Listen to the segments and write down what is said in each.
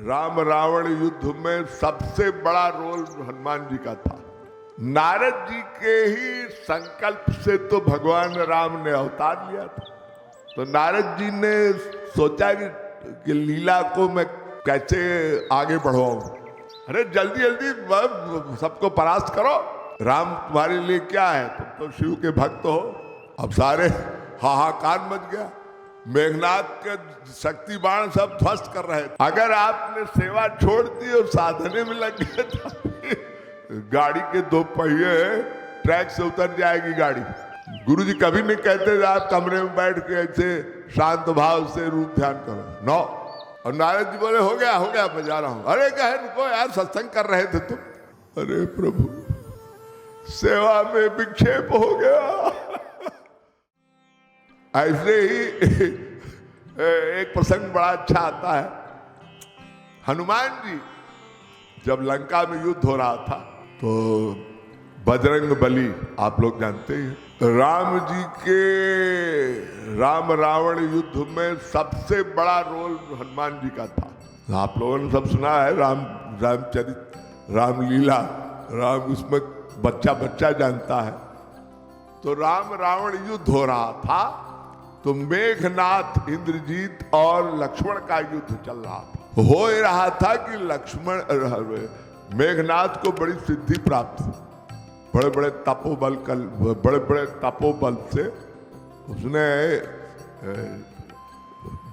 राम रावण युद्ध में सबसे बड़ा रोल हनुमान जी का था। नारद जी के ही संकल्प से तो भगवान राम ने अवतार लिया था। तो नारद जी ने सोचा कि लीला को मैं कैसे आगे बढ़ाऊं। अरे जल्दी जल्दी सबको परास्त करो, राम तुम्हारे लिए क्या है, तुम तो शिव के भक्त हो। अब सारे हाहाकार मच गया, मेघनाथ के शक्ति बाण सब ध्वस्त कर रहे थे। अगर आपने सेवा छोड़ दी और साधने में लग गए तो गाड़ी के दो पहिए ट्रैक से उतर जाएगी गाड़ी। गुरुजी कभी नहीं कहते आप कमरे में बैठ के ऐसे शांत भाव से रूप ध्यान करो, नो। और नारद जी बोले हो गया मैं जा रहा हूं। अरे कहे रुको यार, सत्संग कर रहे थे तुम। अरे प्रभु सेवा में विक्षेप हो गया। ऐसे ही एक प्रसंग बड़ा अच्छा आता है। हनुमान जी जब लंका में युद्ध हो रहा था तो बजरंग बली आप लोग जानते हैं, राम जी के राम रावण युद्ध में सबसे बड़ा रोल हनुमान जी का था। आप लोगों ने सब सुना है रामचरित, रामलीला, राम उसमें बच्चा जानता है। तो राम रावण युद्ध हो रहा था तो मेघनाथ, इंद्रजीत और लक्ष्मण का युद्ध चल रहा था। हो रहा था कि मेघनाथ को बड़ी सिद्धि प्राप्त हुई, बड़े बड़े तपोबल से उसने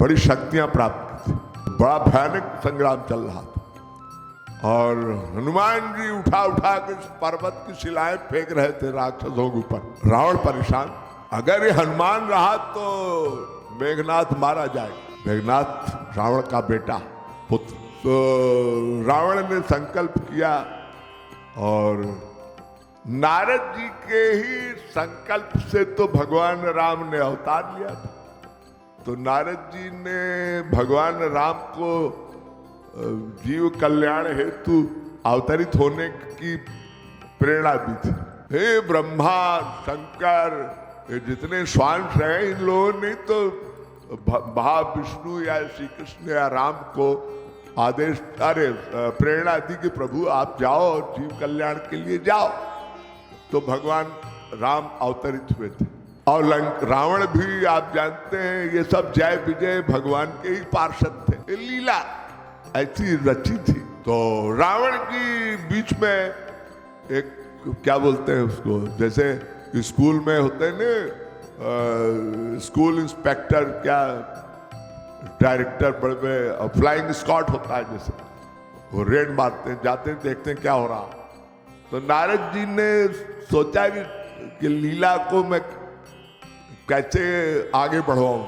बड़ी शक्तियां प्राप्त की थी। बड़ा भयानक संग्राम चल रहा था और हनुमान जी उठा के पर्वत की शिलाएं फेंक रहे थे राक्षसों के ऊपर। रावण परेशान, अगर ये हनुमान रहा तो मेघनाथ मारा जाएगा। मेघनाथ रावण का बेटा पुत्र। तो रावण ने संकल्प किया और नारद जी के ही संकल्प से तो भगवान राम ने अवतार लिया था। तो नारद जी ने भगवान राम को जीव कल्याण हेतु अवतरित होने की प्रेरणा दी थी। हे ब्रह्मा शंकर, ये जितने स्वांश हैं इन लोगों ने तो महाविष्णु या श्री कृष्ण या राम को आदेश प्रेरणा दी कि प्रभु आप जाओ और जीव कल्याण के लिए जाओ। तो भगवान राम अवतरित हुए थे। और रावण भी आप जानते हैं ये सब जय विजय भगवान के ही पार्षद थे। ये लीला ऐसी रची थी। तो रावण की बीच में एक क्या बोलते हैं उसको, जैसे स्कूल में होते हैं ना स्कूल इंस्पेक्टर, क्या डायरेक्टर, बड़े फ्लाइंग स्क्वाड होता है, जैसे वो रेड मारते हैं, जाते हैं देखते हैं क्या हो रहा। तो नारद जी ने सोचा कि लीला को मैं कैसे आगे बढ़ाऊं।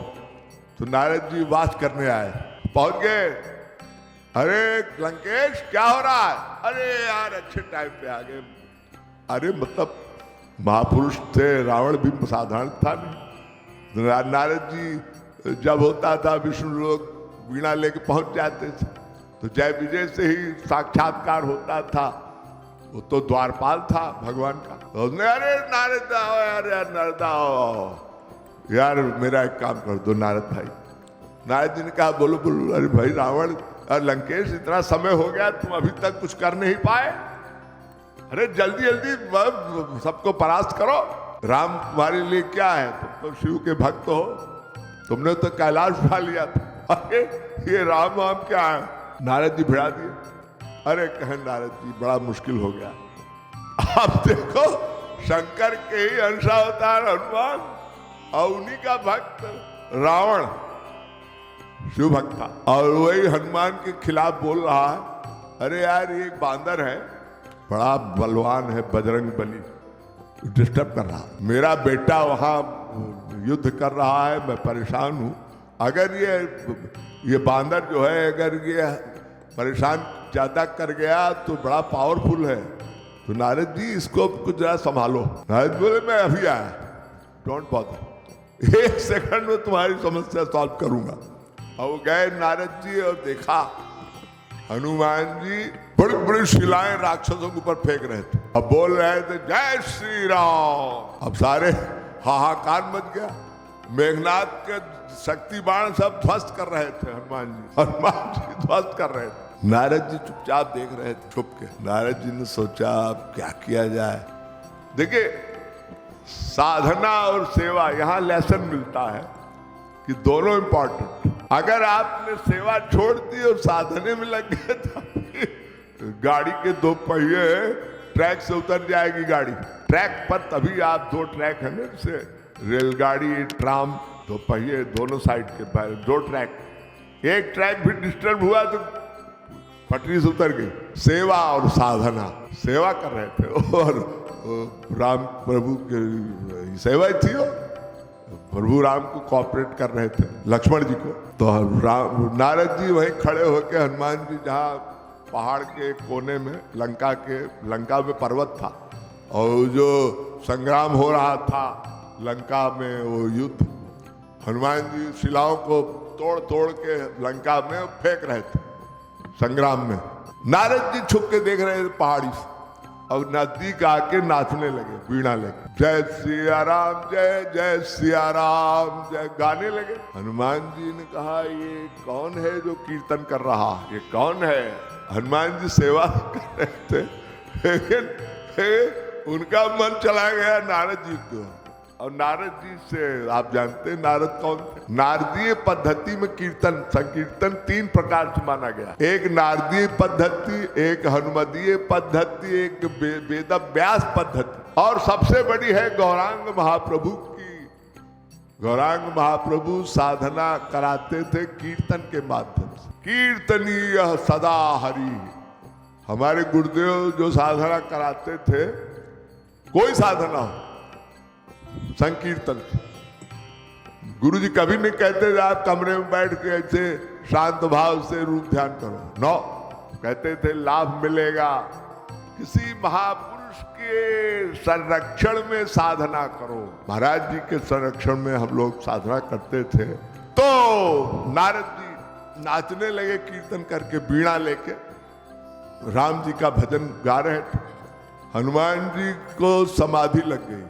तो नारद जी वास करने आए, पहुंच गए। अरे लंकेश क्या हो रहा है? अरे यार अच्छे टाइम पे आ गए। अरे मतलब महापुरुष थे, रावण भी साधारण था नहीं। नारद जी जब होता था विष्णु लोग वीणा लेके पहुंच जाते थे, तो जय विजय से ही साक्षात्कार होता था। वो तो द्वारपाल था भगवान का। तो उसने अरे नारद आओ यार नारद आओ यार, मेरा एक काम कर दो नारद भाई। नारद जी ने कहा बोलो। अरे भाई रावण और लंकेश इतना समय हो गया तुम अभी तक कुछ कर नहीं पाए। अरे जल्दी जल्दी सबको परास्त करो, राम तुम्हारे लिए क्या है, तुम तो शिव के भक्त हो, तुमने तो कैलाश उठा लिया था। अरे ये राम क्या है? नारद जी भिड़ा दिए। अरे कहे नारद जी बड़ा मुश्किल हो गया। आप देखो शंकर के ही अंशावतार हनुमान और उन्हीं का भक्त रावण शिव भक्त था, और वही हनुमान के खिलाफ बोल रहा है। अरे यार ये एक बांदर है, बड़ा बलवान है, बजरंग बली, डिस्टर्ब कर रहा है। मेरा बेटा वहां युद्ध कर रहा है, मैं परेशान हूं। अगर ये बांदर जो है अगर ये परेशान ज्यादा कर गया तो बड़ा पावरफुल है। तो नारद जी इसको कुछ जरा संभालो। नारद बोले मैं अभी आया, डोंट बॉदर, 1 सेकंड में तुम्हारी समस्या सॉल्व करूंगा। और वो गए नारद जी और देखा हनुमान जी बड़ी बड़ी शिलाएं राक्षसों के ऊपर फेंक रहे थे। अब बोल रहे थे जय श्री राम। अब सारे हाहाकार मच गया, मेघनाथ के शक्ति बाण सब ध्वस्त कर रहे थे। हनुमान जी ध्वस्त कर रहे थे। नारद जी चुपचाप देख रहे थे, छुप के। नारद जी ने सोचा अब क्या किया जाए। देखिए, साधना और सेवा, यहाँ लेसन मिलता है कि दोनों इंपॉर्टेंट। अगर आपने सेवा छोड़ दी और साधने में लग गए तो गाड़ी के दो पहिए ट्रैक से उतर जाएगी गाड़ी। ट्रैक पर तभी आप, दो ट्रैक है ना, जैसे रेलगाड़ी, ट्राम, दो पहिए दोनों साइड के, दो ट्रैक, एक ट्रैक भी डिस्टर्ब हुआ तो पटरी से उतर गई। सेवा और साधना, सेवा कर रहे थे और राम प्रभु की सेवा थी, प्रभु राम को कोऑपरेट कर रहे थे, लक्ष्मण जी को। तो नारद जी वहीं खड़े होकर, हनुमान जी जहाँ पहाड़ के कोने में, लंका में पर्वत था और जो संग्राम हो रहा था लंका में, वो युद्ध, हनुमान जी शिलाओं को तोड़ तोड़ के लंका में फेंक रहे थे संग्राम में। नारद जी छुप के देख रहे थे पहाड़ी से और नजदीक आके नाचने लगे वीणा लेके, जय सिया राम, जय जय सिया राम, जय गाने लगे। हनुमान जी ने कहा, ये कौन है जो कीर्तन कर रहा, ये कौन है? हनुमान जी सेवा कर रहे थे, लेकिन उनका मन चला गया नारद जी को। और नारद जी से आप जानते हैं नारद कौन थे? नारदीय पद्धति में कीर्तन, संकीर्तन तीन प्रकार से माना गया। एक नारदीय पद्धति, एक हनुमदीय पद्धति, एक वेदव्यास पद्धति, और सबसे बड़ी है गौरांग महाप्रभु की। गौरांग महाप्रभु साधना कराते थे कीर्तन के माध्यम से। कीर्तनीय सदा हरि, हमारे गुरुदेव जो साधना कराते थे, कोई साधना हो, संकीर्तन। गुरु जी कभी नहीं कहते थे आप कमरे में बैठ के ऐसे शांत भाव से रूप ध्यान करो, नो, कहते थे लाभ मिलेगा, किसी महापुरुष के संरक्षण में साधना करो। महाराज जी के संरक्षण में हम लोग साधना करते थे। तो नारद जी नाचने लगे कीर्तन करके, बीड़ा लेके राम जी का भजन गा रहे थे। हनुमान जी को समाधि लग गई,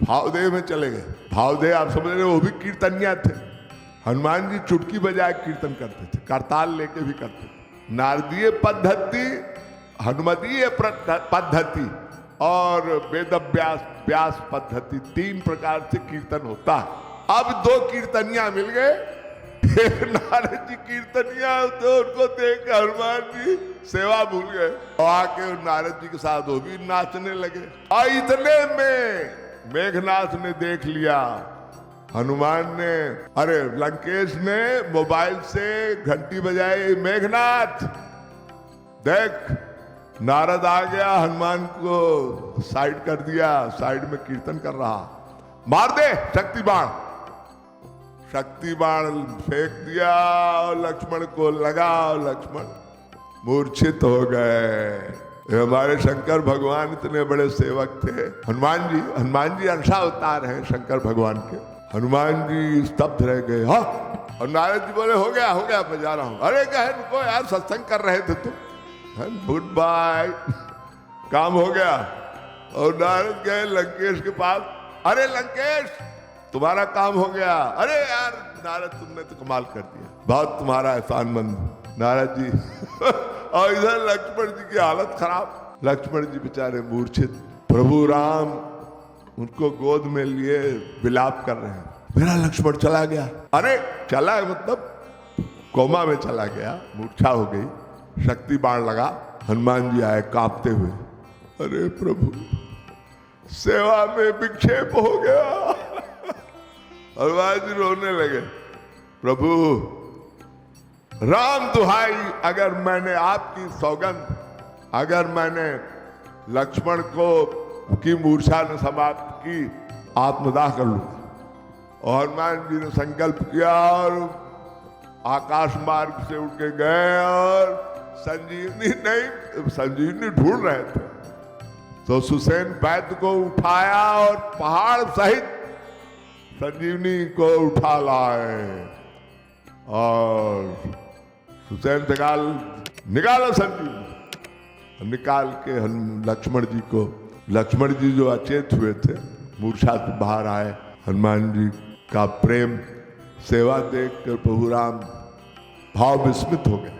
भावदेव में चले गए। भावदेव आप समझ रहे, वो भी कीर्तनिया थे। हनुमान जी चुटकी बजाए कीर्तन करते थे, करताल लेके भी करते थे। नारदीय पद्धति, हनुमदीय पद्धति और वेदव्यास पद्धति, तीन प्रकार से कीर्तन होता है। अब दो कीर्तनिया मिल गए, नारद जी कीर्तनिया, तो उनको देख हनुमान जी सेवा भूल गए और आके नारद जी के साथ वो भी नाचने लगे। और इतने में मेघनाथ ने देख लिया। हनुमान ने, अरे लंकेश ने मोबाइल से घंटी बजाई, मेघनाथ देख, नारद आ गया। हनुमान को साइड कर दिया, साइड में कीर्तन कर रहा, मार दे शक्ति बाण। शक्ति बाण फेंक दिया और लक्ष्मण को लगा, लक्ष्मण मूर्छित हो गए। हमारे शंकर भगवान इतने बड़े सेवक थे। हनुमान जी अंशावतार हैं शंकर भगवान के। हनुमान जी स्तब्ध रह गए। हाँ, और नारद जी बोले, हो गया मैं जा रहा हूं। अरे कहे, रुको यार, सत्संग कर रहे थे तुम, गुड बाय, काम हो गया। और नारद गए लंकेश के पास। अरे लंकेश, तुम्हारा काम हो गया। अरे यार नारद, तुमने तो कमाल कर दिया, बहुत तुम्हारा एहसानमंद नारद जी। और इधर लक्ष्मण जी की हालत खराब, लक्ष्मण जी बेचारे मूर्छित। प्रभु राम उनको गोद में लिए विलाप कर रहे हैं, मेरा लक्ष्मण चला गया। अरे चला मतलब कोमा में चला गया, मूर्छा हो गई, शक्ति बाण लगा। हनुमान जी आए कांपते हुए, अरे प्रभु सेवा में विक्षेप हो गया। हनुमान जी रोने लगे, प्रभु राम दुहाई, अगर मैंने आपकी सौगंध, अगर मैंने लक्ष्मण को की मूर्छा न समाप्त की, आत्मदाह कर लूंगा। और हनुमान जी ने संकल्प किया और आकाश मार्ग से उठ के गए और संजीवनी ढूंढ रहे थे। तो सुसेन वैद्य को उठाया और पहाड़ सहित संजीवनी को उठा लाए। और सुसेन निकालो संजीवनी, निकाल के लक्ष्मण जी जो अचेत हुए थे, मूर्छा से बाहर आए। हनुमान जी का प्रेम सेवा देख कर प्रभु राम भाव विस्मित हो गए।